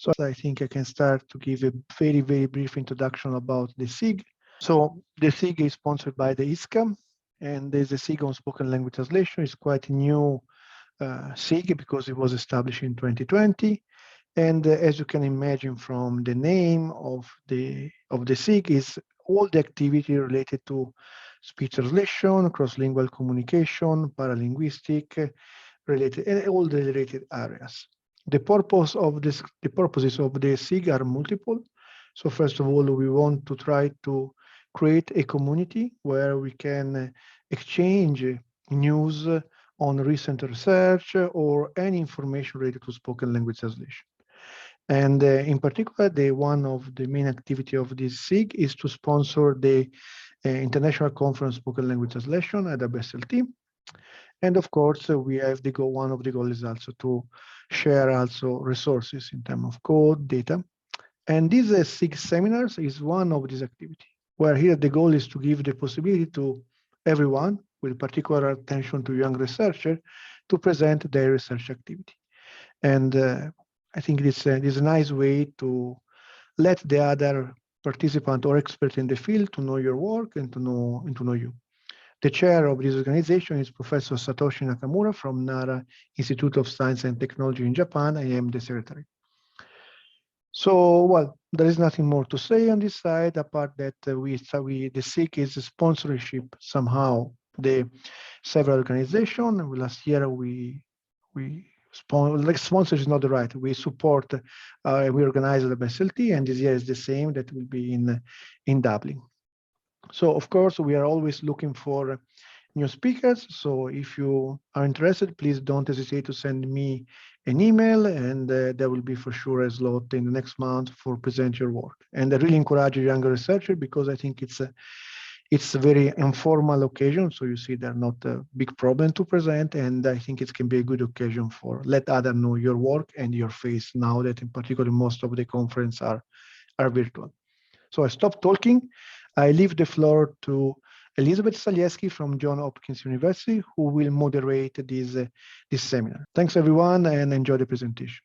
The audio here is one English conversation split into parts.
So I think I can start to give a very, very brief introduction about the SIG. So the SIG is sponsored by the ISCA, and there's a SIG on spoken language translation. It's quite a new SIG because it was established in 2020. And as you can imagine from the name of the SIG is all the activity related to speech translation, cross-lingual communication, paralinguistic, related, and all the related areas. The purposes of the SIG are multiple. So first of all, we want to try to create a community where we can exchange news on recent research or any information related to spoken language translation. And in particular, one of the main activity of this SIG is to sponsor the International Conference Spoken Language Translation at WSLT. And of course, we have the goal. One of the goals is also to share also resources in terms of code, data. And these SIG seminars is one of these activities, where here the goal is to give the possibility to everyone, with particular attention to young researchers, to present their research activity. And I think this is a nice way to let the other participant or expert in the field to know your work and to know you. The chair of this organization is Professor Satoshi Nakamura from Nara Institute of Science and Technology in Japan. I am the secretary. So, well, there is nothing more to say on this side, apart that the SIG is a sponsorship somehow. The several organizations. Last year sponsor is not the right. We support. We organized the BSLT, and this year is the same. That will be in Dublin. So, of course, we are always looking for new speakers. So if you are interested, please don't hesitate to send me an email, and there will be for sure a slot in the next month for present your work. And I really encourage younger researchers because I think it's a very informal occasion. So you see, they're not a big problem to present, and I think it can be a good occasion for let others know your work and your face now that in particular most of the conferences are virtual. So I stop talking. I leave the floor to Elizabeth Salieski from Johns Hopkins University, who will moderate this seminar. Thanks, everyone, and enjoy the presentation.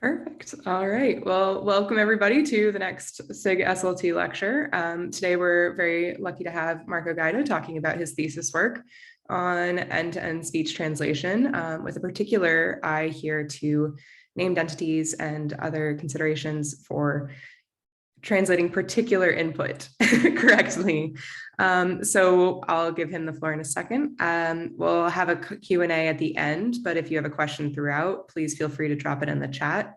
Perfect. All right. Well, welcome everybody to the next SIG SLT lecture. Today, we're very lucky to have Marco Gaido talking about his thesis work on end-to-end speech translation, with a particular eye here to named entities and other considerations for translating particular input correctly. So I'll give him the floor in a second. We'll have a Q&A at the end, but if you have a question throughout, please feel free to drop it in the chat.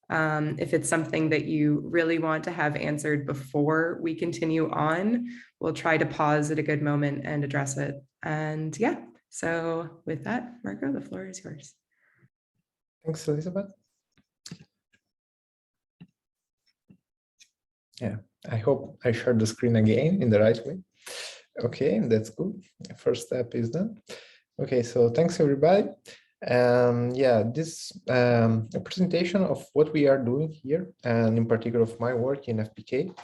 If it's something that you really want to have answered before we continue on, we'll try to pause at a good moment and address it. And yeah, so with that, Marco, the floor is yours. Thanks, Elizabeth. Yeah, I hope I shared the screen again in the right way. Okay, that's good. First step is done. Okay, so thanks everybody. Yeah, this a presentation of what we are doing here, and in particular of my work in FPK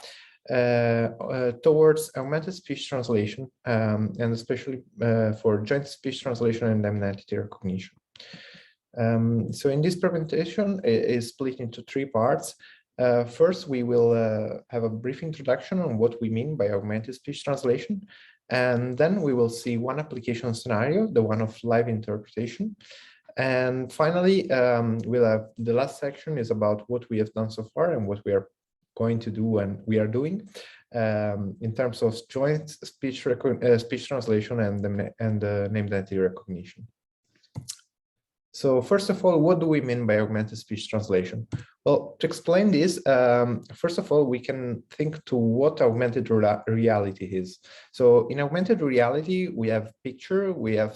towards augmented speech translation, and especially for joint speech translation and named entity recognition. So in this presentation, it is split into three parts. First, we will have a brief introduction on what we mean by augmented speech translation, and then we will see one application scenario, the one of live interpretation. And finally, we'll have the last section is about what we have done so far and what we are going to do and we are doing in terms of joint speech translation and named entity recognition. So first of all, what do we mean by augmented speech translation? Well, to explain this, first of all, we can think to what augmented reality is. So in augmented reality, we have picture, we have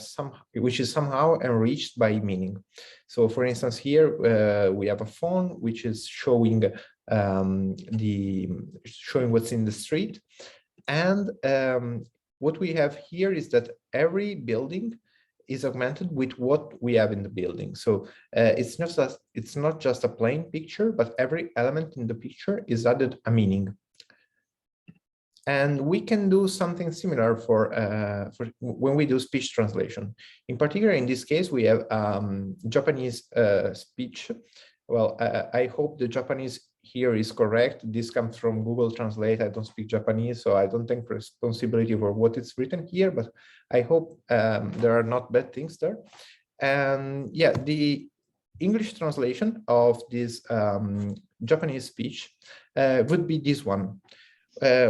which is somehow enriched by meaning. So for instance, here we have a phone which is showing what's in the street, and what we have here is that every building is augmented with what we have in the building. So it's not just a plain picture, but every element in the picture is added a meaning. And we can do something similar for when we do speech translation. In particular, in this case, we have Japanese speech, well, I hope the Japanese here is correct. This comes from Google Translate. I don't speak Japanese, so I don't take responsibility for what is written here, but I hope there are not bad things there. And yeah, the English translation of this Japanese speech would be this one,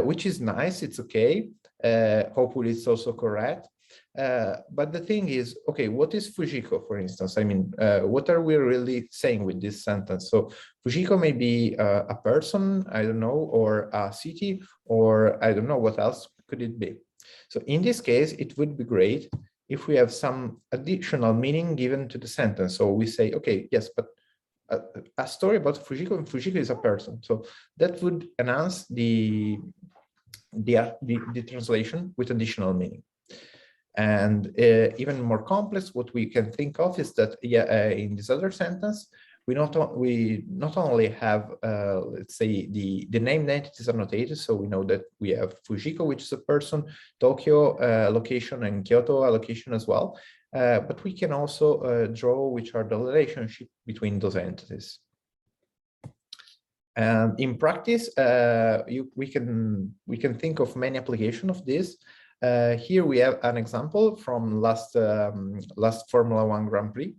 which is nice, it's okay. Hopefully it's also correct. But the thing is, okay, what is Fujiko, for instance? I mean, what are we really saying with this sentence? So Fujiko may be a person, I don't know, or a city, or I don't know, what else could it be? So in this case, it would be great if we have some additional meaning given to the sentence. So we say, okay, yes, but a story about Fujiko, and Fujiko is a person. So that would enhance the translation with additional meaning. And even more complex, what we can think of is that, yeah, in this other sentence, we not only have, let's say, the named entities annotated, so we know that we have Fujiko, which is a person, Tokyo location, and Kyoto location as well, but we can also draw which are the relationship between those entities. And in practice, we can think of many applications of this. Here we have an example from last Formula 1 Grand Prix,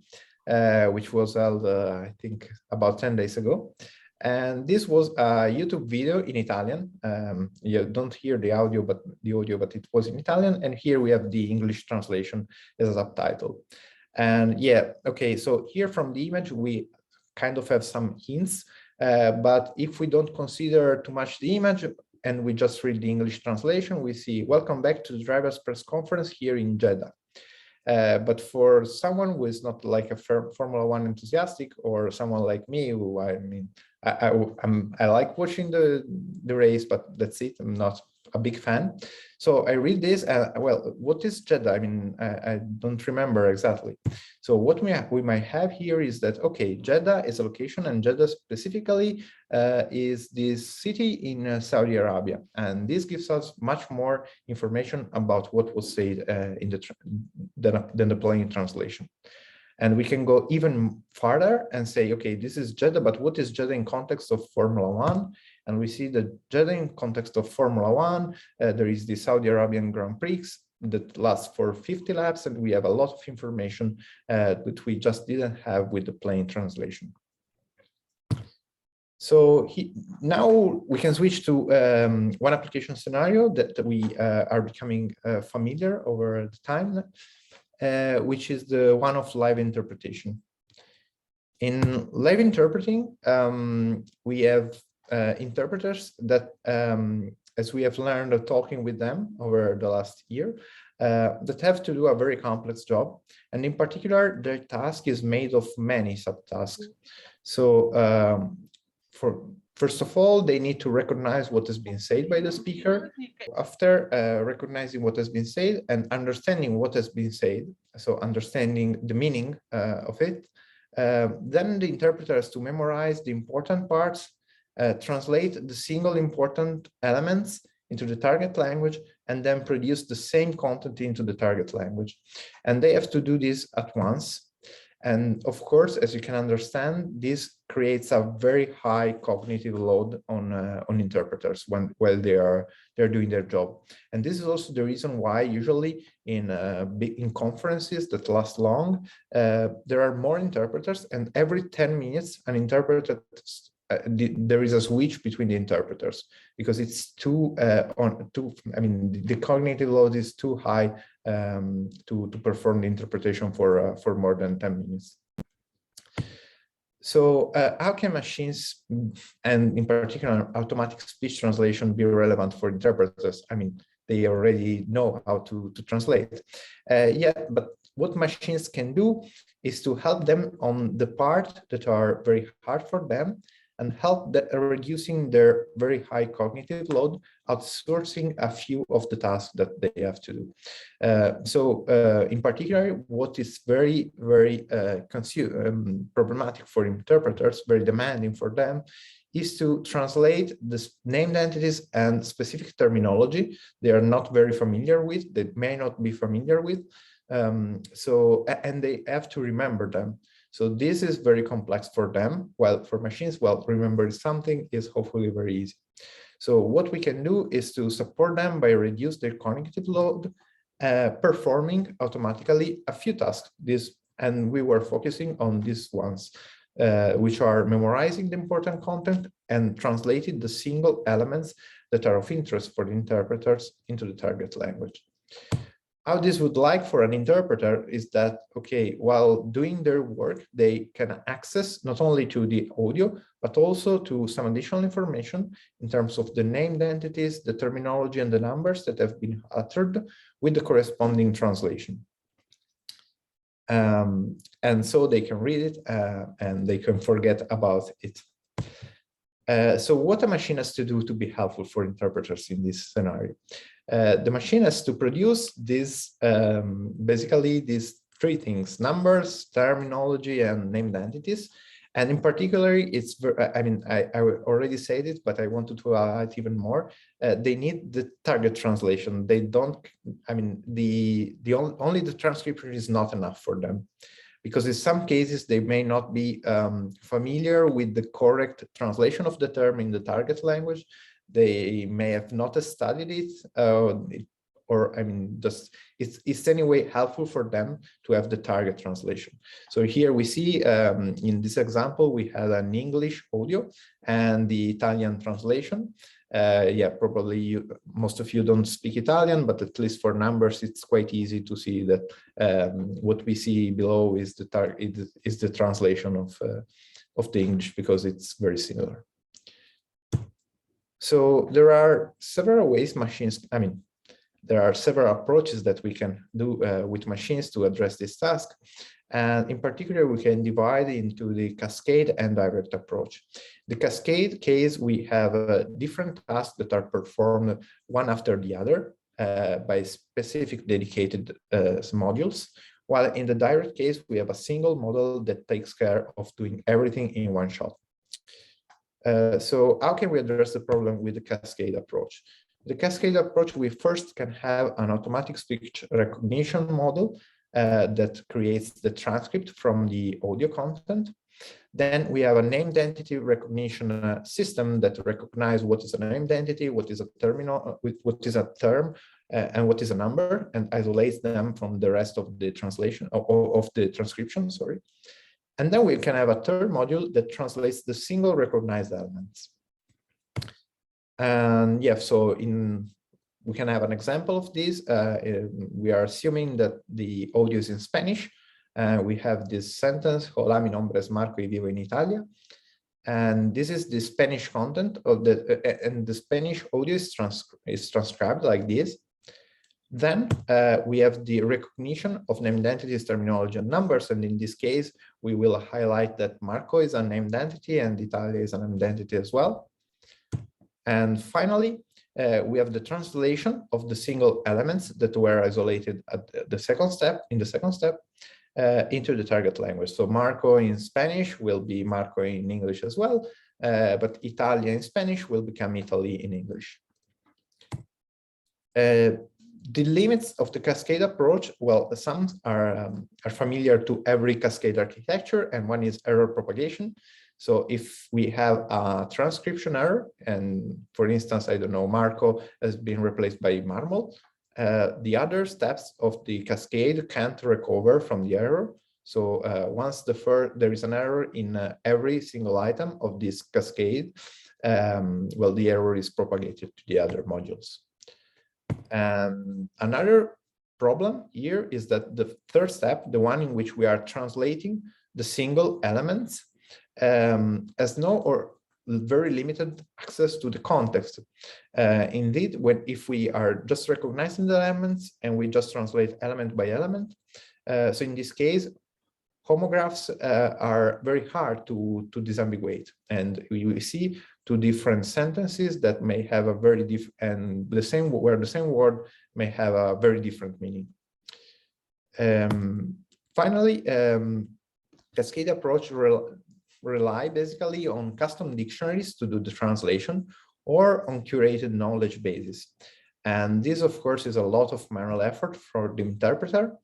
which was held, I think, about 10 days ago. And this was a YouTube video in Italian. You don't hear the audio, but it was in Italian. And here we have the English translation as a subtitle. And yeah, okay, so here from the image, we kind of have some hints. But if we don't consider too much the image, and we just read the English translation, we see, welcome back to the driver's press conference here in Jeddah. But for someone who is not like a Formula 1 enthusiastic, or someone like me, who I like watching the race, but that's it, I'm not a big fan. So I read this, well, what is Jeddah? I mean, I don't remember exactly. So what we might have here is that, okay, Jeddah is a location, and Jeddah specifically is this city in Saudi Arabia. And this gives us much more information about what was said than the plain translation. And we can go even farther and say, okay, this is Jeddah, but what is Jeddah in context of Formula 1? And we see that Jeddah in context of Formula 1, there is the Saudi Arabian Grand Prix that lasts for 50 laps, and we have a lot of information that we just didn't have with the plain translation. So now we can switch to one application scenario that we are becoming familiar over the time, which is the one of live interpretation. In live interpreting, we have interpreters that, as we have learned talking with them over the last year, that have to do a very complex job. And in particular, their task is made of many subtasks. So first of all, they need to recognize what has been said by the speaker. After recognizing what has been said and understanding what has been said, so understanding the meaning of it, then the interpreter has to memorize the important parts, translate the single important elements into the target language, and then produce the same content into the target language. And they have to do this at once. And of course, as you can understand, this creates a very high cognitive load on interpreters while they're doing their job. And this is also the reason why usually in conferences that last long, there are more interpreters, and every 10 minutes an interpreter there is a switch between the interpreters, because it's I mean, the cognitive load is too high to perform the interpretation for more than 10 minutes. So how can machines, and in particular automatic speech translation, be relevant for interpreters? I mean, they already know how to translate. Yeah, but what machines can do is to help them on the part that are very hard for them, and help reducing their very high cognitive load, outsourcing a few of the tasks that they have to do. So in particular, what is very, very problematic for interpreters, very demanding for them, is to translate the named entities and specific terminology they are not very familiar with, they may not be familiar with, and they have to remember them. So this is very complex for them, while for machines, well, remembering something is hopefully very easy. So what we can do is to support them by reduce their cognitive load, performing automatically a few tasks. And we were focusing on these ones, which are memorizing the important content and translating the single elements that are of interest for the interpreters into the target language. How this would like for an interpreter is that, okay, while doing their work, they can access not only to the audio, but also to some additional information in terms of the named entities, the terminology, and the numbers that have been uttered with the corresponding translation. And so they can read it and they can forget about it. So what a machine has to do to be helpful for interpreters in this scenario? The machine has to produce basically these three things: numbers, terminology, and named entities. And in particular, it's I already said it, but I wanted to add even more. They need the target translation. They don't, only the transcription is not enough for them, because in some cases they may not be familiar with the correct translation of the term in the target language. They may have not studied it, it's anyway helpful for them to have the target translation. So here we see in this example, we had an English audio and the Italian translation. Yeah, probably most of you don't speak Italian, but at least for numbers, it's quite easy to see that what we see below is the translation of the English, because it's very similar. So there are several ways there are several approaches that we can do with machines to address this task. And in particular, we can divide into the cascade and direct approach. The cascade case, we have different tasks that are performed one after the other by specific dedicated modules. While in the direct case, we have a single model that takes care of doing everything in one shot. So how can we address the problem with the cascade approach? The cascade approach, we first can have an automatic speech recognition model that creates the transcript from the audio content. Then we have a named entity recognition system that recognizes what is a named entity, what is a terminal, what is a term, and what is a number, and isolates them from the rest of the translation of the transcription, sorry. And then we can have a third module that translates the single recognized elements. And yeah, so we can have an example of this. We are assuming that the audio is in Spanish. We have this sentence, "Hola, mi nombre es Marco y vivo en Italia." And this is the Spanish content of and the Spanish audio is transcribed like this. Then we have the recognition of named entities, terminology, and numbers. And in this case, we will highlight that Marco is a named entity and Italia is a named entity as well. And finally, we have the translation of the single elements that were isolated at the second step, into the target language. So Marco in Spanish will be Marco in English as well, but Italia in Spanish will become Italy in English. The limits of the cascade approach, well, some are familiar to every cascade architecture, and one is error propagation. So if we have a transcription error, and for instance, I don't know, Marco has been replaced by Marmol, the other steps of the cascade can't recover from the error. So once there is an error in every single item of this cascade, well, the error is propagated to the other modules. Another problem here is that the third step, the one in which we are translating the single elements, has no or very limited access to the context. Indeed, if we are just recognizing the elements and we just translate element by element, so in this case, homographs are very hard to disambiguate, and we see two different sentences that may have a very different, and the same word may have a very different meaning. Finally, cascade approach rely basically on custom dictionaries to do the translation, or on curated knowledge bases. And this, of course, is a lot of manual effort for the interpreter.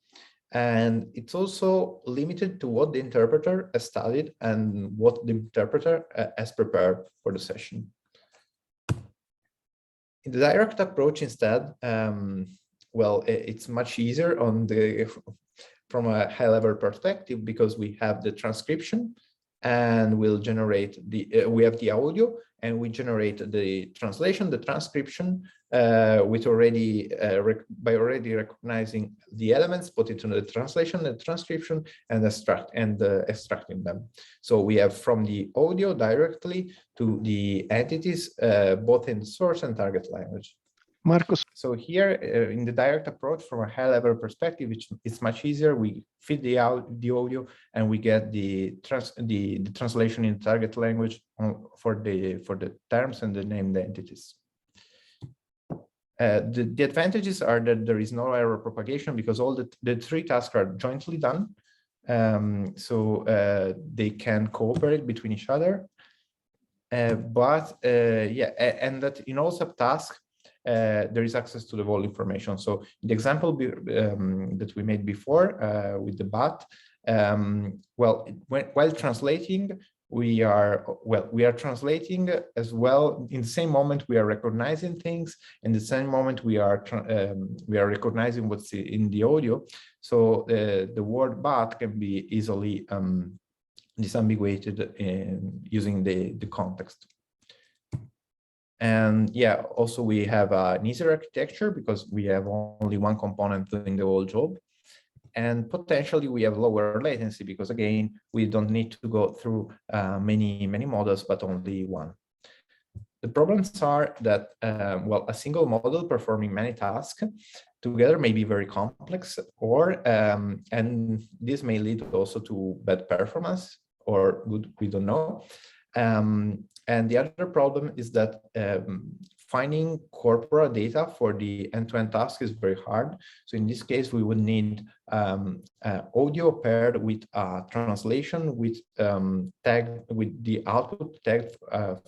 And it's also limited to what the interpreter has studied and what the interpreter has prepared for the session. In the direct approach instead, well, it's much easier on the from a high-level perspective, because we have the transcription and we'll generate the we have the audio and we generate the translation, the transcription with already by already recognizing the elements, put it into the translation, the transcription, and extracting them. So we have from the audio directly to the entities, both in the source and target language. Marcos. So here in the direct approach, from a high-level perspective, it's much easier. We feed the audio and we get the translation in target language for the terms and the named entities. The advantages are that there is no error propagation, because all the three tasks are jointly done. So they can cooperate between each other. Yeah, and that in all subtasks, there is access to the whole information. So the example that we made before with the BAT, well, while translating, we are translating as well. In the same moment, we are recognizing things. In the same moment, we are recognizing what's in the audio. So the word "but" can be easily disambiguated using the context. And yeah, also we have an easier architecture because we have only one component doing the whole job. And potentially we have lower latency because, again, we don't need to go through many models, but only one. The problems are that, well, a single model performing many tasks together may be very complex, or and this may lead also to bad performance or good, we don't know. And the other problem is that finding corpora data for the end-to-end task is very hard. So in this case, we would need audio paired with translation with with the output tagged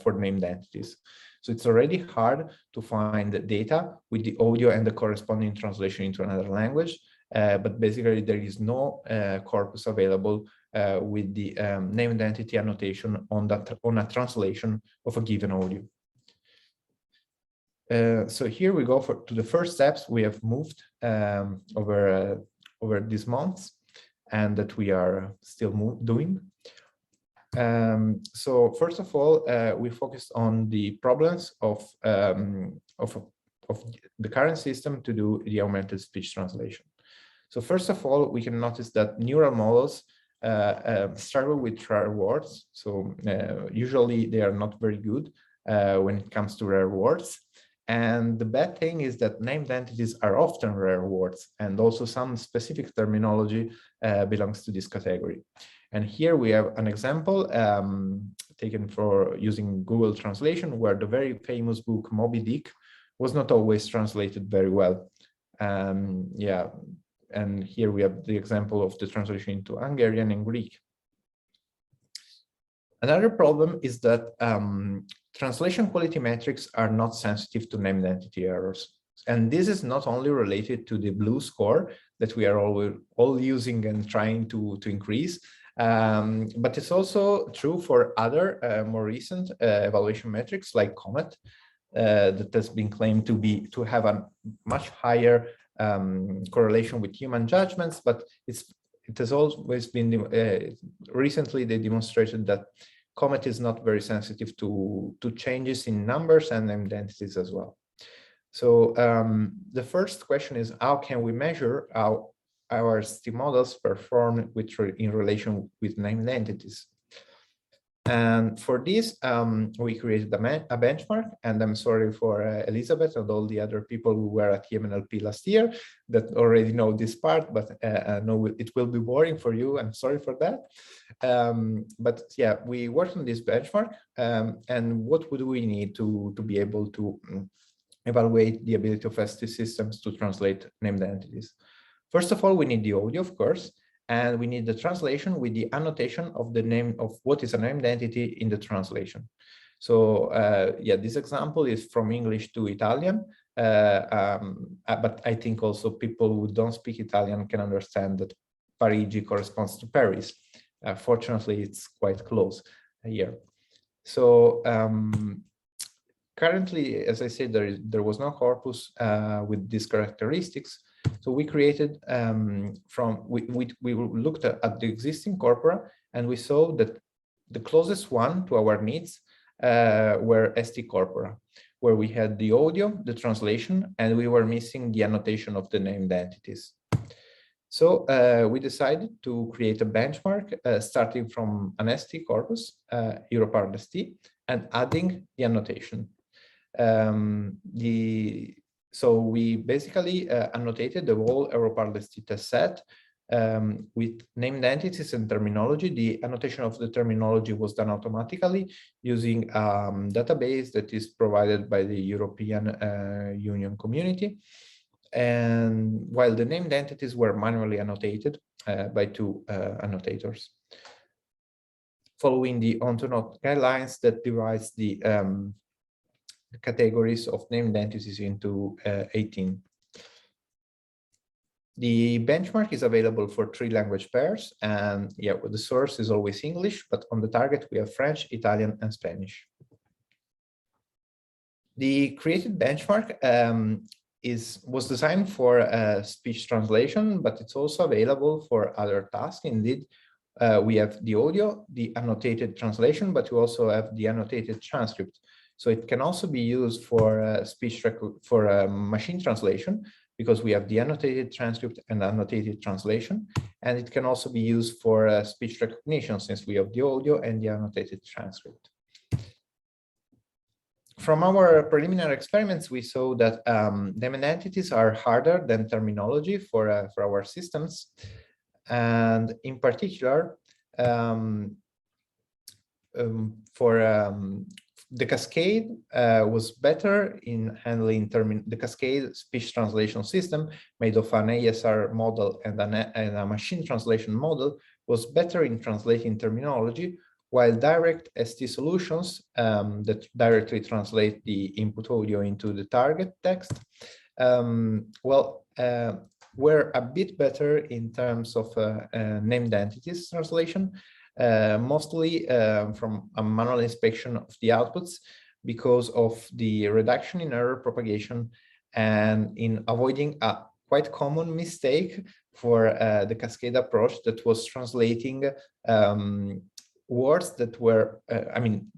for named entities. So it's already hard to find the data with the audio and the corresponding translation into another language. But basically, there is no corpus available with the named entity annotation on a translation of a given audio. So here we go to the first steps we have moved over these months, and that we are still doing. So first of all, we focused on the problems of the current system to do the augmented speech translation. So first of all, we can notice that neural models struggle with rare words. So usually they are not very good when it comes to rare words. And the bad thing is that named entities are often rare words, and also some specific terminology belongs to this category. And here we have an example taken for using Google Translation, where the very famous book Moby Dick was not always translated very well. Yeah. And here we have the example of the translation into Hungarian and Greek. Another problem is that translation quality metrics are not sensitive to named entity errors. And this is not only related to the BLUE score that we are all using and trying to increase, but it's also true for other more recent evaluation metrics like COMET that has been claimed to have a much higher correlation with human judgments, but it has always been recently they demonstrated that COMET is not very sensitive to changes in numbers and named entities as well. So the first question is, how can we measure how our ST models perform in relation with named entities? And for this, we created a benchmark, and I'm sorry for Elizabeth and all the other people who were at EMNLP last year that already know this part, but no, it will be boring for you. I'm sorry for that. But yeah, we worked on this benchmark, and what would we need to be able to evaluate the ability of ST systems to translate named entities? First of all, we need the audio, of course. And we need the translation with the annotation of the name of what is a named entity in the translation. So yeah, this example is from English to Italian. but I think also people who don't speak Italian can understand that Parigi corresponds to Paris. Fortunately, it's quite close here. So currently, as I said, there was no corpus with these characteristics. So we created we looked at the existing corpora, and we saw that the closest one to our needs were ST corpora, where we had the audio, the translation, and we were missing the annotation of the named entities. So we decided to create a benchmark starting from an ST corpus, Untitled ST, and adding the annotation. So we basically annotated the whole Untitled ST test set with named entities and terminology. The annotation of the terminology was done automatically using a database that is provided by the European Union community. And while the named entities were manually annotated by two annotators, following the on-to-note guidelines that divides the categories of named entities into 18. The benchmark is available for 3 language pairs, and yeah, the source is always English, but on the target we have French, Italian, and Spanish. The created benchmark was designed for speech translation, but it's also available for other tasks. Indeed, we have the audio, the annotated translation, but we also have the annotated transcript. So it can also be used for machine translation, because we have the annotated transcript and annotated translation, and it can also be used for speech recognition, since we have the audio and the annotated transcript. From our preliminary experiments, we saw that named entities are harder than terminology for our systems, and in particular, the Cascade was better in handling the Cascade speech translation system, made of an ASR model and a machine translation model, was better in translating terminology, while direct ST solutions that directly translate the input audio into the target text, were a bit better in terms of named entities translation, mostly from a manual inspection of the outputs, because of the reduction in error propagation and in avoiding a quite common mistake for the Cascade approach that was translating words that were,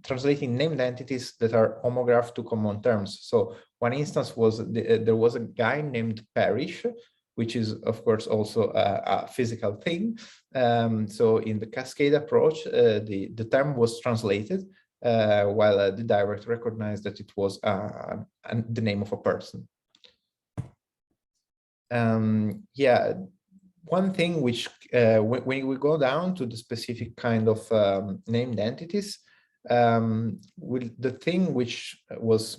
translating named entities that are homograph to common terms. So one instance was there was a guy named Parrish, which is, of course, also a physical thing. So in the Cascade approach, the term was translated, while the direct recognized that it was the name of a person. Yeah, one thing which, when we go down to the specific kind of named entities, the thing which was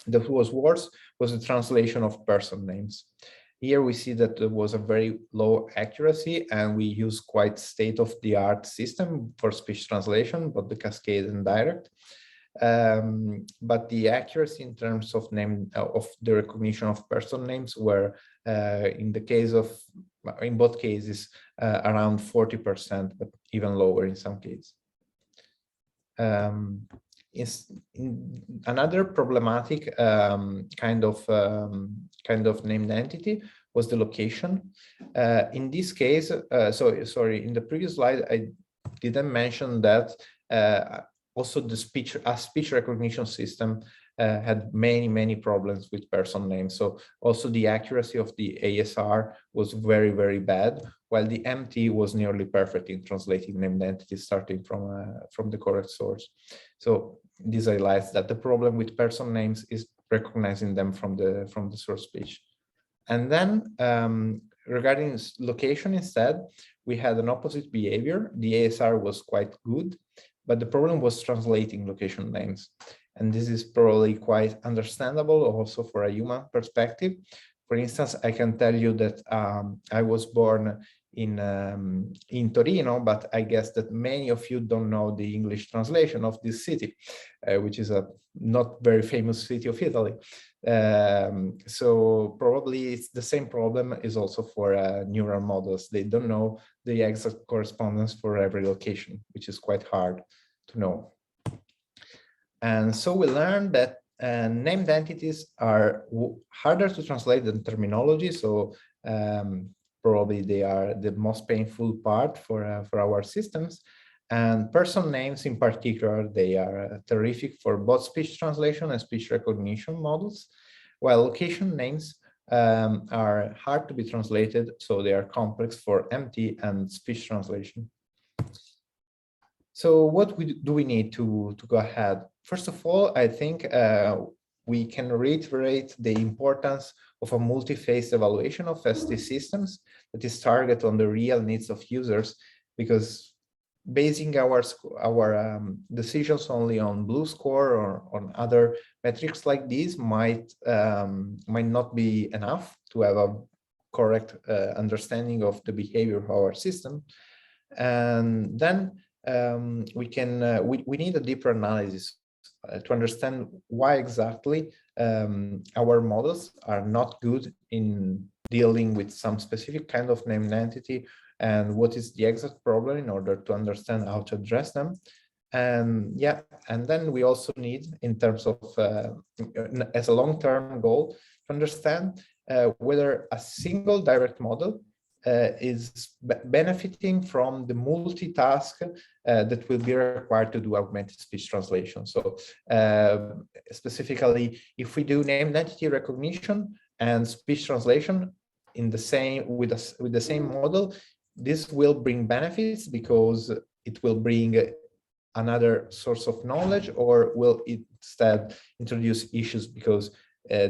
that was worse was the translation of person names. Here we see that there was a very low accuracy, and we use quite state-of-the-art system for speech translation, both the Cascade and direct. But the accuracy in terms of the recognition of person names were in both cases around 40%, but even lower in some cases. Another problematic kind of named entity was the location. In this case, sorry, in the previous slide, I didn't mention that also the speech recognition system had many problems with person names. So also the accuracy of the ASR was very, very bad, while the MT was nearly perfect in translating named entities starting from the correct source. So this highlights that the problem with person names is recognizing them from the source speech. And then regarding location instead, we had an opposite behavior. The ASR was quite good, but the problem was translating location names. And this is probably quite understandable also for a human perspective. For instance, I can tell you that I was born in Torino, but I guess that many of you don't know the English translation of this city, which is a not very famous city of Italy. So probably it's the same problem is also for neural models. They don't know the exact correspondence for every location, which is quite hard to know. And so we learned that named entities are harder to translate than terminology. So probably they are the most painful part for our systems. And person names in particular, they are terrific for both speech translation and speech recognition models, while location names are hard to be translated, so they are complex for MT and speech translation. So what do we need to go ahead? First of all, I think we can reiterate the importance of a multi-phase evaluation of ST systems that is targeted on the real needs of users, because basing our decisions only on blue score or on other metrics like these might not be enough to have a correct understanding of the behavior of our system. And then we need a deeper analysis to understand why exactly our models are not good in dealing with some specific kind of named entity, and what is the exact problem in order to understand how to address them. And yeah, and then we also need, in terms of as a long-term goal, to understand whether a single direct model is benefiting from the multitask that will be required to do augmented speech translation. So specifically, if we do named entity recognition and speech translation in the same with the same model, this will bring benefits because it will bring another source of knowledge, or will it instead introduce issues because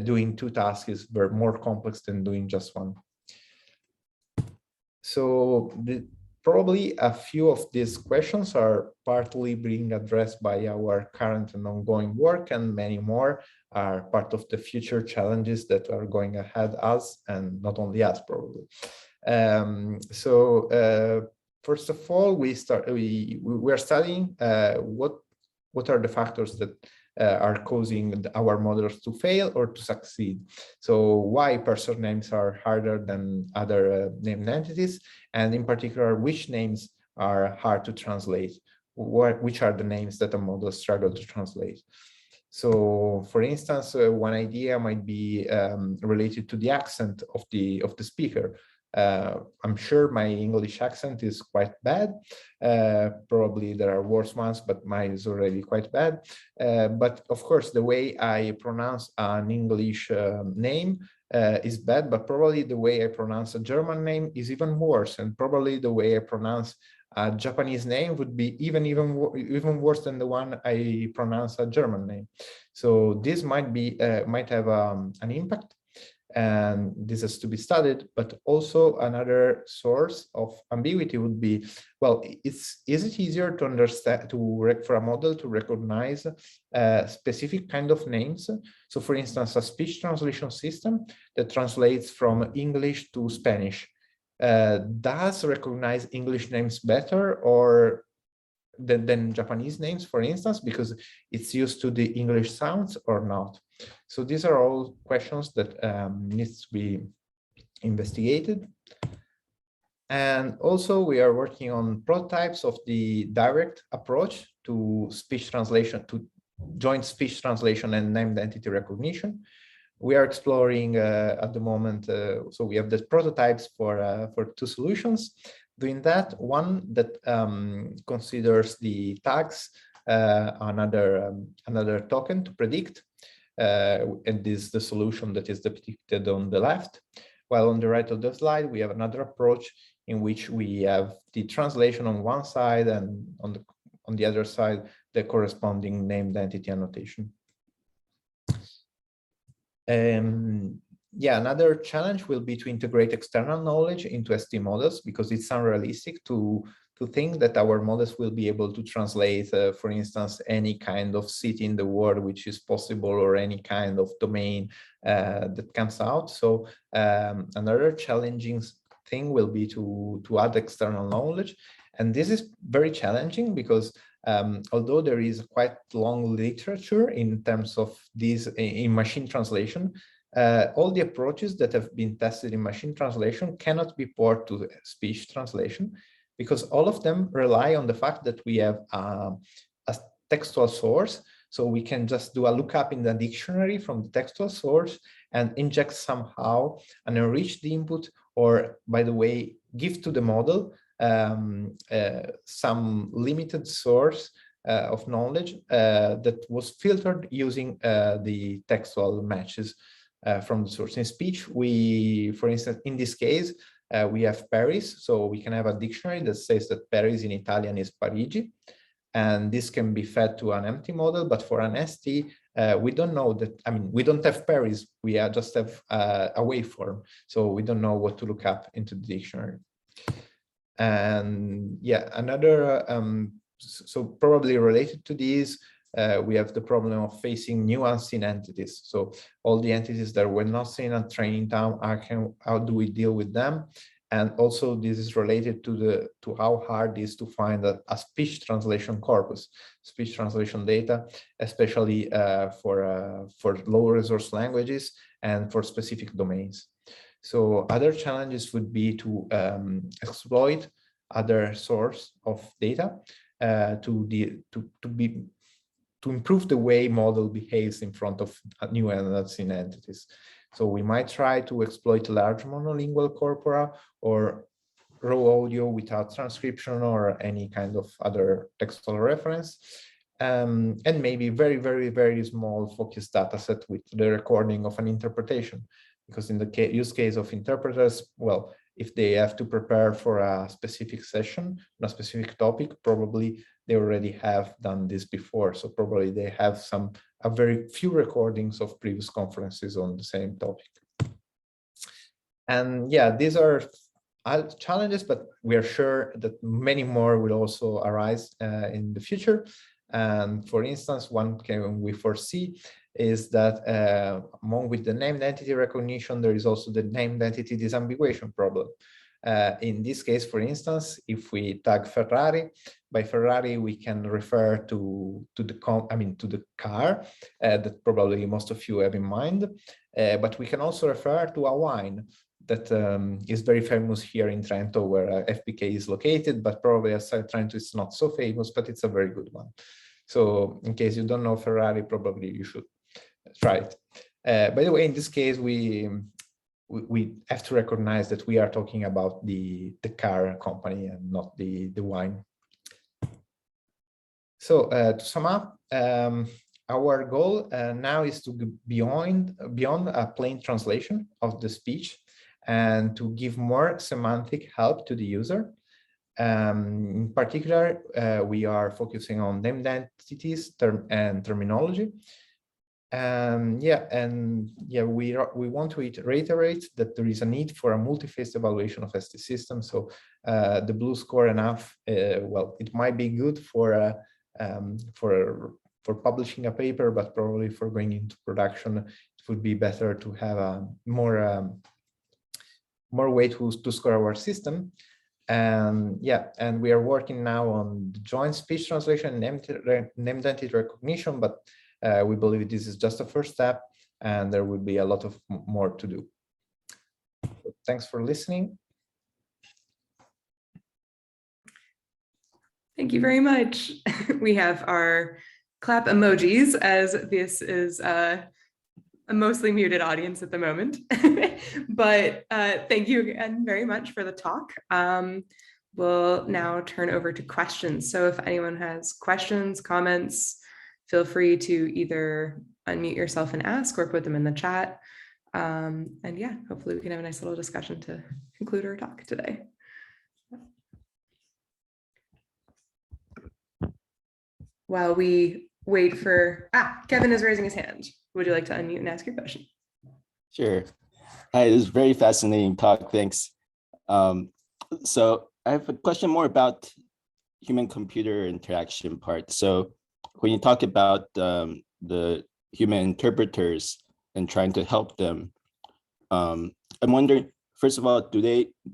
doing two tasks is more complex than doing just one. So probably a few of these questions are partly being addressed by our current and ongoing work, and many more are part of the future challenges that are going ahead us, and not only us probably. First of all, we are studying what are the factors that are causing our models to fail or to succeed. So why person names are harder than other named entities, and in particular, which names are hard to translate, which are the names that a model struggle to translate. So for instance, one idea might be related to the accent of the speaker. I'm sure my English accent is quite bad. Probably there are worse ones, but mine is already quite bad. But of course, the way I pronounce an English name is bad, but probably the way I pronounce a German name is even worse. And probably the way I pronounce a Japanese name would be even worse than the one I pronounce a German name. So this might have an impact, and this has to be studied. But also another source of ambiguity would be, well, is it easier to understand, for a model to recognize specific kind of names? So for instance, a speech translation system that translates from English to Spanish does recognize English names better or than Japanese names, for instance, because it's used to the English sounds, or not? So these are all questions that needs to be investigated. And also we are working on prototypes of the direct approach to speech translation, to joint speech translation and named entity recognition. We are exploring at the moment, so we have the prototypes for two solutions. Doing that, one that considers the tags, another token to predict, and this is the solution that is depicted on the left. While on the right of the slide, we have another approach in which we have the translation on one side, and on the other side, the corresponding named entity annotation. Yeah, another challenge will be to integrate external knowledge into ST models, because it's unrealistic to think that our models will be able to translate, for instance, any kind of city in the world which is possible, or any kind of domain that comes out. So another challenging thing will be to add external knowledge. And this is very challenging because although there is quite long literature in terms of these in machine translation, all the approaches that have been tested in machine translation cannot be ported to speech translation, because all of them rely on the fact that we have a textual source. So we can just do a lookup in the dictionary from the textual source and inject somehow an enriched input, or, by the way, give to the model some limited source of knowledge that was filtered using the textual matches from the source. In speech, we, for instance, in this case, we have Paris, so we can have a dictionary that says that Paris in Italian is Parigi, and this can be fed to an empty model. But for an ST, we don't know that. I mean, we don't have Paris, we just have a waveform, so we don't know what to look up into the dictionary. And yeah, another, so probably related to these, we have the problem of facing new unseen entities. So all the entities that were not seen at training time, how do we deal with them? And also this is related to how hard it is to find a speech translation corpus, speech translation data, especially for low resource languages and for specific domains. So other challenges would be to exploit other source of data to improve the way model behaves in front of new and unseen entities. So we might try to exploit large monolingual corpora or raw audio without transcription or any kind of other textual reference, and maybe very, very, very small focused data set with the recording of an interpretation. Because in the use case of interpreters, well, if they have to prepare for a specific session, on a specific topic, probably they already have done this before. So probably they have a very few recordings of previous conferences on the same topic. And yeah, these are challenges, but we are sure that many more will also arise in the future. And for instance, one we foresee is that among with the named entity recognition, there is also the named entity disambiguation problem. In this case, for instance, if we tag Ferrari, by Ferrari we can refer to the car that probably most of you have in mind, but we can also refer to a wine that is very famous here in Trento, where FPK is located, but probably outside Trento it's not so famous, but it's a very good one. So in case you don't know Ferrari, probably you should try it. By the way, in this case, we have to recognize that we are talking about the car company and not the wine. So to sum up, our goal now is to go beyond a plain translation of the speech and to give more semantic help to the user. In particular, we are focusing on named entities and terminology. We want to reiterate that there is a need for a multi-phase evaluation of ST systems. So the blue score enough, well, it might be good for publishing a paper, but probably for going into production, it would be better to have a more way to score our system. And we are working now on the joint speech translation and named entity recognition, but we believe this is just a first step, and there will be a lot of more to do. So thanks for listening. Thank you very much. We have our clap emojis, as this is a mostly muted audience at the moment. But thank you again very much for the talk. We'll now turn over to questions. So if anyone has questions, comments, feel free to either unmute yourself and ask or put them in the chat. And yeah, hopefully we can have a nice little discussion to conclude our talk today. While we wait for, Kevin is raising his hand. Would you like to unmute and ask your question? Sure. Hi, this is a very fascinating talk. Thanks. So I have a question more about human-computer interaction part. So when you talk about the human interpreters and trying to help them, I'm wondering first of all,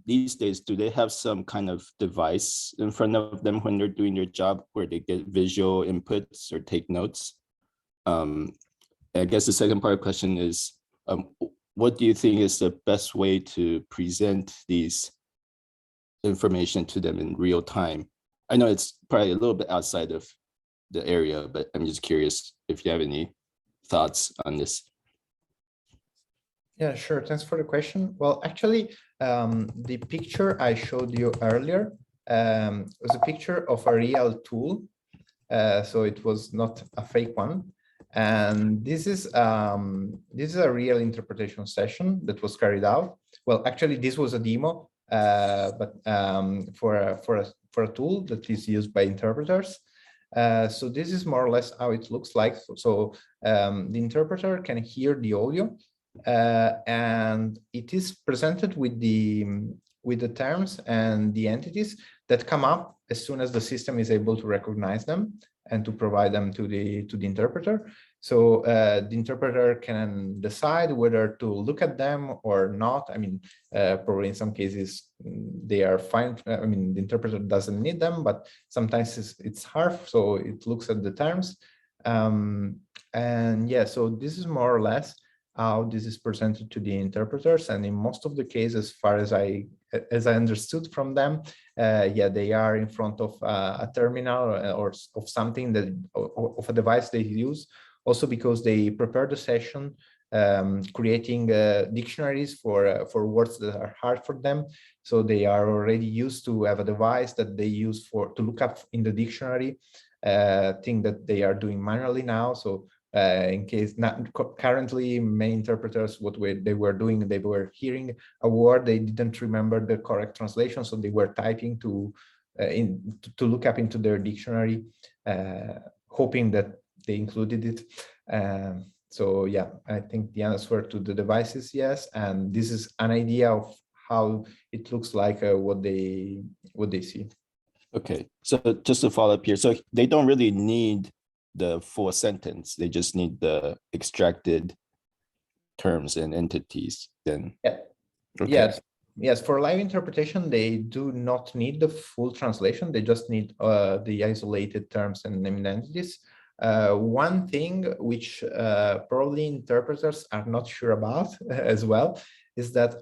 these days, do they have some kind of device in front of them when they're doing their job where they get visual inputs or take notes? I guess the second part of the question is, what do you think is the best way to present these information to them in real time? I know it's probably a little bit outside of the area, but I'm just curious if you have any thoughts on this. Yeah, sure. Thanks for the question. Well, actually, the picture I showed you earlier was a picture of a real tool. So it was not a fake one. And this is a real interpretation session that was carried out. Well, actually, this was a demo, but for a tool that is used by interpreters. So this is more or less how it looks like. So the interpreter can hear the audio, and it is presented with the terms and the entities that come up as soon as the system is able to recognize them and to provide them to the interpreter. So the interpreter can decide whether to look at them or not. I mean, probably in some cases they are fine. I mean, the interpreter doesn't need them, but sometimes it's hard. So it looks at the terms. And yeah, so this is more or less how this is presented to the interpreters. And in most of the cases, as far as I understood from them, yeah, they are in front of a terminal or of something that of a device they use. Also because they prepare the session, creating dictionaries for words that are hard for them. So they are already used to have a device that they use to look up in the dictionary, thing that they are doing manually now. So in case currently many interpreters, they were doing, they were hearing a word, they didn't remember the correct translation, so they were typing to look up into their dictionary, hoping that they included it. So yeah, I think the answer to the device is yes, and this is an idea of how it looks like what they see. Okay, so just to follow up here, so they don't really need the full sentence, they just need the extracted terms and entities then. Yeah. Okay. Yes, for live interpretation, they do not need the full translation, they just need the isolated terms and named entities. One thing which probably interpreters are not sure about as well is that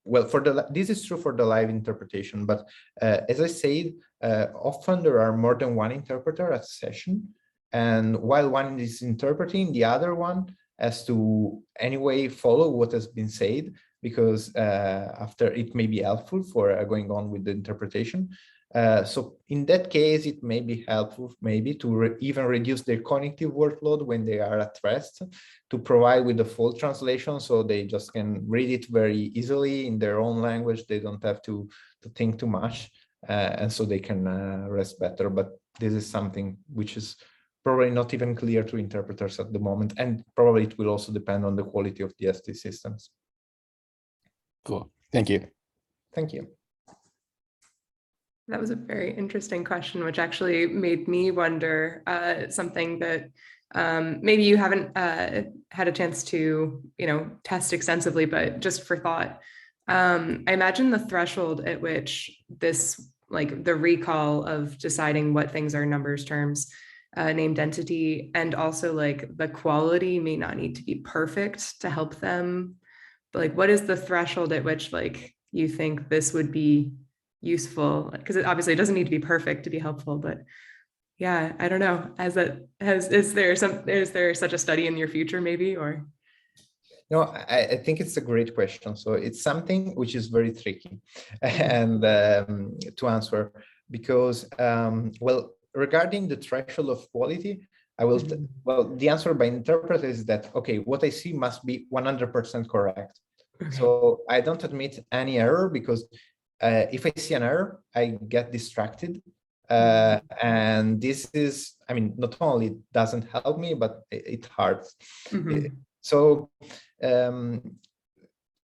well, this is true for the live interpretation, but as I said, often there are more than one interpreter at a session, and while one is interpreting, the other one has to anyway follow what has been said, because after it may be helpful for going on with the interpretation. So in that case, it may be helpful maybe to even reduce their cognitive workload when they are at rest, to provide with the full translation, so they just can read it very easily in their own language. They don't have to think too much, and so they can rest better. But this is something which is probably not even clear to interpreters at the moment, and probably it will also depend on the quality of the ST systems. Cool, thank you. Thank you. That was a very interesting question, which actually made me wonder something that maybe you haven't had a chance to, test extensively, but just for thought. I imagine the threshold at which this, like the recall of deciding what things are numbers, terms, named entity, and also like the quality may not need to be perfect to help them. But like, what is the threshold at which like you think this would be useful? Because it obviously doesn't need to be perfect to be helpful, but yeah, I don't know. Is there such a study in your future maybe, or? No, I think it's a great question. So it's something which is very tricky and to answer, because well, regarding the threshold of quality, I will well, the answer by interpreter is that okay, what I see must be 100% correct. Okay. So I don't admit any error, because if I see an error, I get distracted. And this is, I mean, not only doesn't help me, but it hurts. So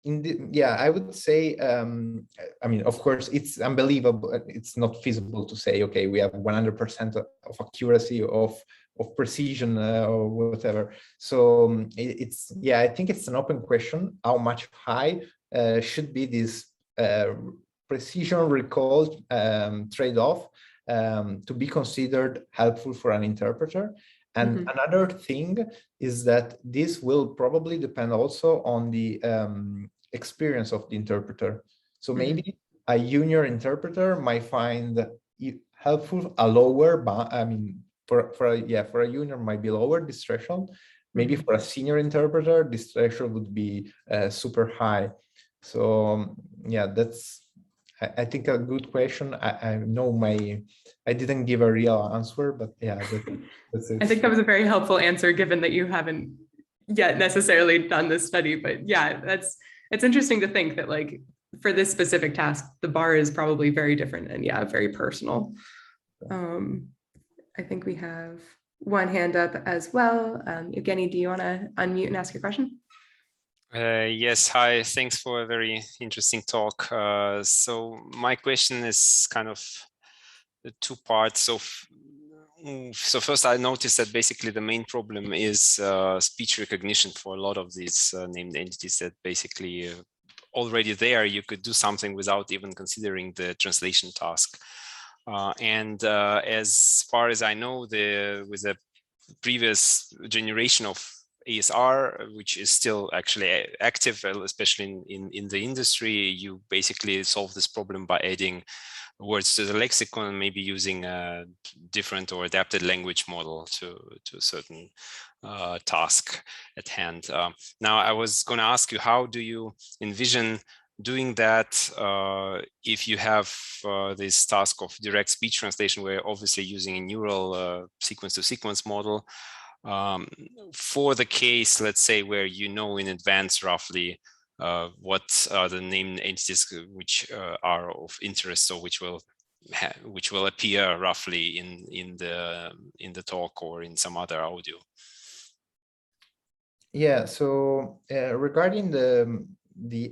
I would say, I mean, of course, it's unbelievable. It's not feasible to say, okay, we have 100% of accuracy of precision or whatever. So it's, I think it's an open question, how much high should be this precision recall trade-off to be considered helpful for an interpreter. And another thing is that this will probably depend also on the experience of the interpreter. So maybe a junior interpreter might find it helpful a lower, I mean, for a junior might be lower this threshold. Maybe for a senior interpreter, this threshold would be super high. So that's, I think, a good question. I know I didn't give a real answer, but that's it. I think that was a very helpful answer, given that you haven't yet necessarily done this study. But it's interesting to think that, like, for this specific task, the bar is probably very different and very personal. I think we have one hand up as well. Evgeny, do you want to unmute and ask your question? Yes, hi, thanks for a very interesting talk. So my question is kind of two parts. So first, I noticed that basically the main problem is speech recognition for a lot of these named entities, that basically already there you could do something without even considering the translation task. And as far as I know, with the previous generation of ASR, which is still actually active, especially in the industry, you basically solve this problem by adding words to the lexicon, maybe using a different or adapted language model to a certain task at hand. Now, I was going to ask you, how do you envision doing that if you have this task of direct speech translation, where obviously using a neural sequence-to-sequence model for the case, let's say, where you know in advance roughly what are the named entities which are of interest, so which will appear roughly in the talk or in some other audio. Yeah. So regarding the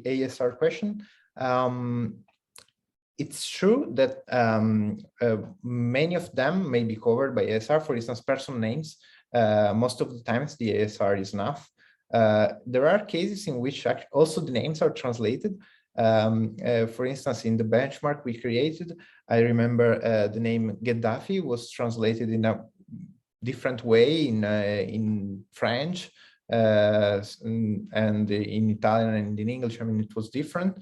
ASR question, it's true that many of them may be covered by ASR. For instance, person names. Most of the times the ASR is enough. There are cases in which also the names are translated. For instance, in the benchmark we created, I remember the name Gaddafi was translated in a different way in French and in Italian and in English. I mean, it was different.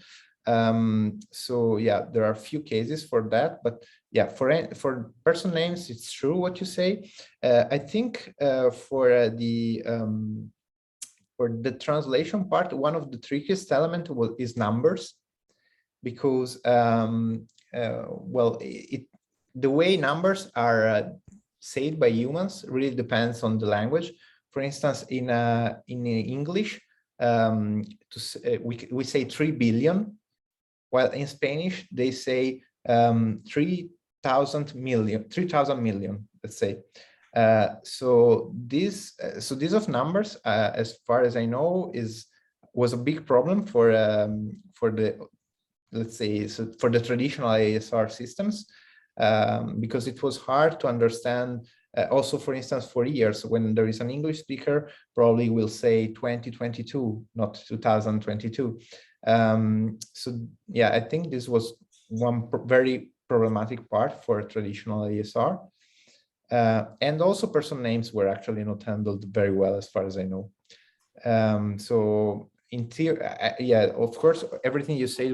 So there are a few cases for that, but for person names, it's true what you say. I think for the translation part, one of the trickiest elements is numbers, because the way numbers are said by humans really depends on the language. For instance, in English, we say 3 billion, while in Spanish they say 3,000 million, let's say. So this of numbers, as far as I know, was a big problem for the, let's say, for the traditional ASR systems, because it was hard to understand. Also, for instance, for years, when there is an English speaker, probably will say 2022, not 2022. So I think this was one very problematic part for traditional ASR. And also person names were actually not handled very well, as far as I know. So in theory, of course, everything you said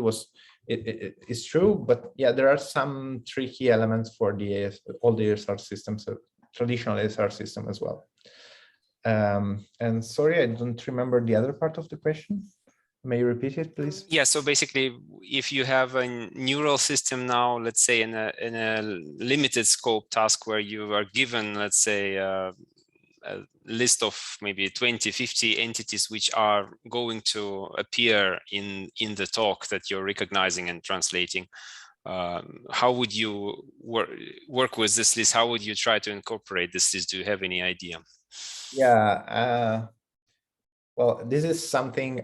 is true, but there are some tricky elements for all the ASR systems, traditional ASR system as well. And sorry, I don't remember the other part of the question. May you repeat it, please? Yeah, so basically, if you have a neural system now, let's say in a limited scope task where you are given, let's say, a list of maybe 20, 50 entities which are going to appear in the talk that you're recognizing and translating, how would you work with this list? How would you try to incorporate this list? Do you have any idea? Yeah. Well, this is something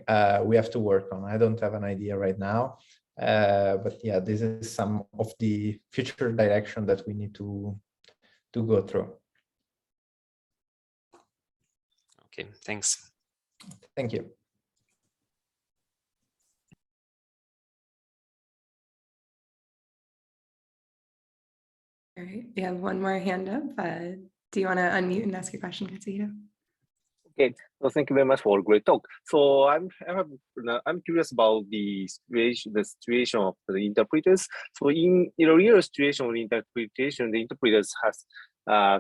we have to work on. I don't have an idea right now, but yeah, this is some of the future direction that we need to go through. Okay, thanks. Thank you. All right, we have one more hand up. Do you want to unmute and ask your question, Gaido? Okay, so thank you very much for a great talk. So I'm curious about the situation of the interpreters. So in a real situation of interpretation, the interpreters has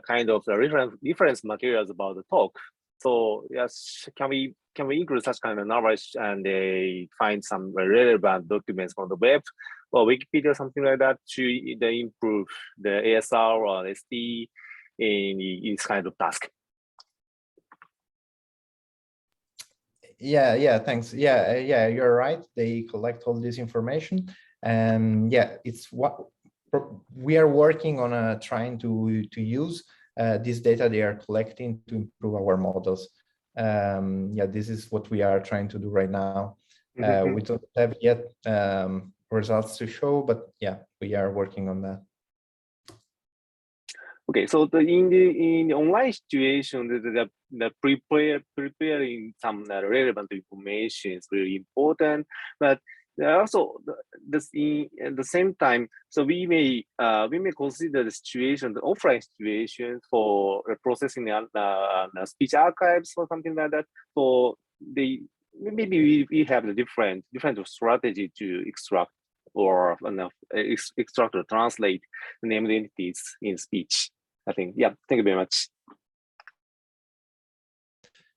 kind of the reference materials about the talk. So yes, can we include such kind of knowledge and find some relevant documents on the web or Wikipedia, something like that, to improve the ASR or ST in this kind of task? Yeah, thanks. Yeah, you're right. They collect all this information, and yeah, it's what we are working on, trying to use this data they are collecting to improve our models. Yeah, this is what we are trying to do right now. We don't have yet results to show, but yeah, we are working on that. Okay, so in the online situation, the preparing some relevant information is really important. But also, at the same time, so we may consider the situation, the offline situation, for processing the speech archives or something like that. So maybe we have a different strategy to extract or extract or translate the named entities in speech. I think, yeah, thank you very much.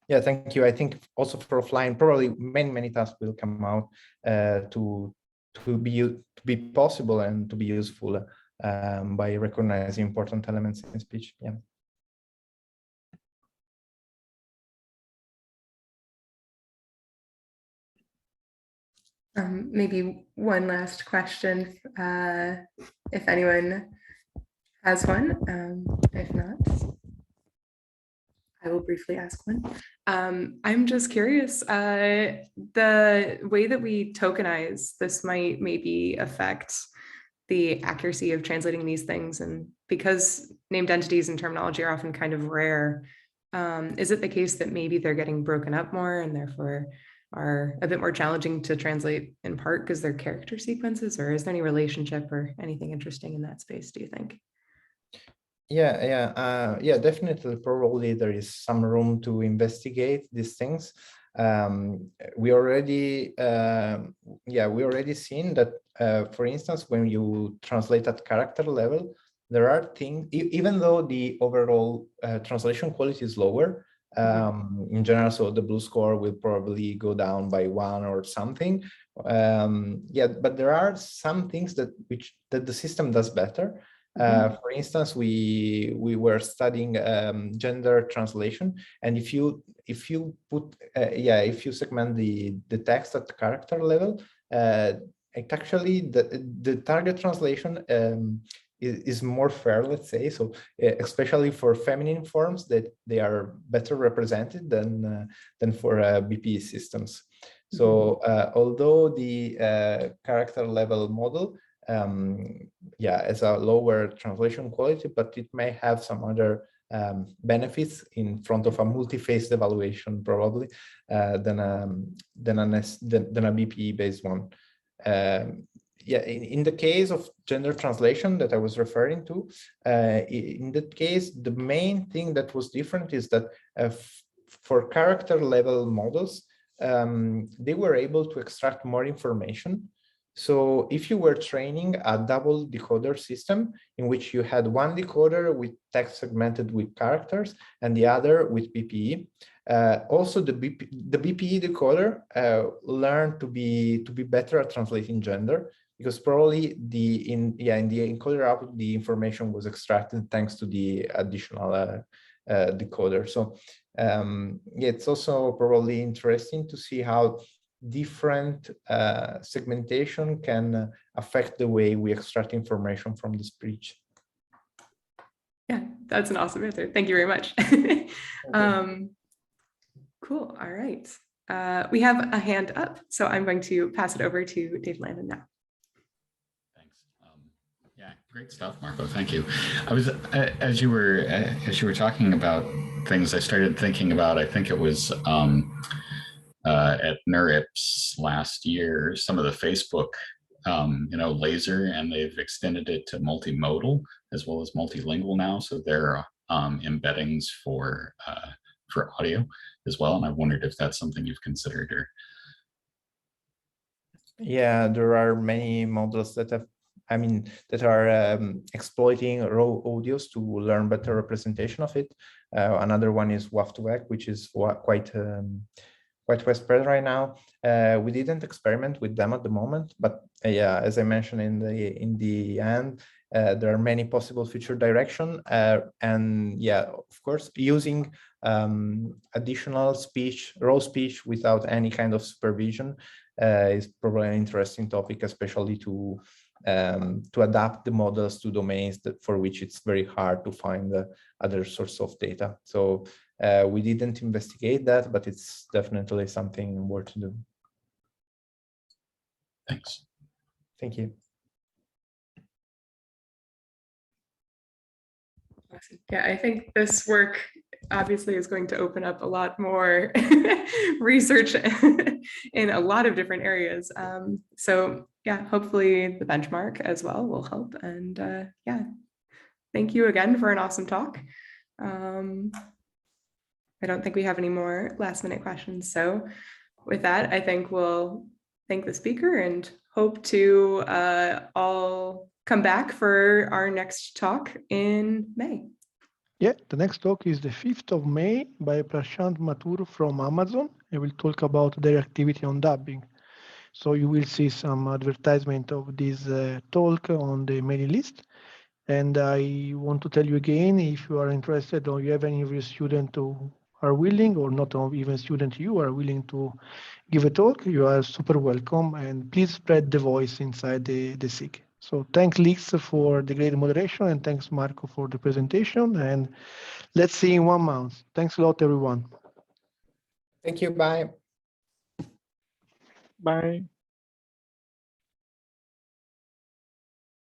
Yeah, thank you. I think also for offline, probably many tasks will come out to be possible and to be useful by recognizing important elements in speech. Yeah. Maybe one last question, if anyone has one. If not, I will briefly ask one. I'm just curious, the way that we tokenize this might maybe affect the accuracy of translating these things. And because named entities and terminology are often kind of rare, is it the case that maybe they're getting broken up more and therefore are a bit more challenging to translate, in part because they're character sequences, or is there any relationship or anything interesting in that space, do you think? Yeah, definitely. Probably there is some room to investigate these things. We already seen that, for instance, when you translate at character level, there are things, even though the overall translation quality is lower, in general, so the blue score will probably go down by 1 or something. Yeah, but there are some things that the system does better. For instance, we were studying gender translation, and if you segment the text at the character level, it actually the target translation is more fair, let's say. So especially for feminine forms, that they are better represented than for BPE systems. So although the character level model has a lower translation quality, but it may have some other benefits in front of a multi-phased evaluation, probably than a BPE based one. In the case of gender translation that I was referring to, in that case, the main thing that was different is that for character level models, they were able to extract more information. So if you were training a double decoder system in which you had one decoder with text segmented with characters and the other with BPE, also the BPE decoder learned to be better at translating gender, because probably in the encoder output the information was extracted thanks to the additional decoder. So it's also probably interesting to see how different segmentation can affect the way we extract information from the speech. Yeah, that's an awesome answer. Thank you very much. Cool. All right. We have a hand up, so I'm going to pass it over to Dave Landon now. Thanks. Yeah, great stuff, Marco. Thank you. I was as you were talking about things, I started thinking about. I think it was at NeurIPS last year, some of the Facebook, laser, and they've extended it to multimodal as well as multilingual now. So there are embeddings for audio as well. And I wondered if that's something you've considered. Or yeah, there are many models that are exploiting raw audios to learn better representation of it. Another one is WAF2Vec, which is quite widespread right now. We didn't experiment with them at the moment, but yeah, as I mentioned in the end, there are many possible future direction, and yeah, of course, using additional speech, raw speech without any kind of supervision is probably an interesting topic, especially to adapt the models to domains for which it's very hard to find other source of data. So we didn't investigate that, but it's definitely something worth to do. Thanks. Thank you. Yeah, I think this work obviously is going to open up a lot more research in a lot of different areas. So yeah, hopefully the benchmark as well will help. And yeah, thank you again for an awesome talk. I don't think we have any more last minute questions. So with that, I think we'll thank the speaker and hope to all come back for our next talk in May. Yeah, the next talk is the 5th of May by Prashant Mathur from Amazon. I will talk about their activity on dubbing. So you will see some advertisement of this talk on the mailing list. And I want to tell you again, if you are interested or you have any of your students who are willing, or not even student, you are willing to give a talk, you are super welcome. And please spread the voice inside the SIG. So thanks, Lix, for the great moderation, and thanks, Marco, for the presentation. And let's see in 1 month. Thanks a lot, everyone. Thank you. Bye. Bye.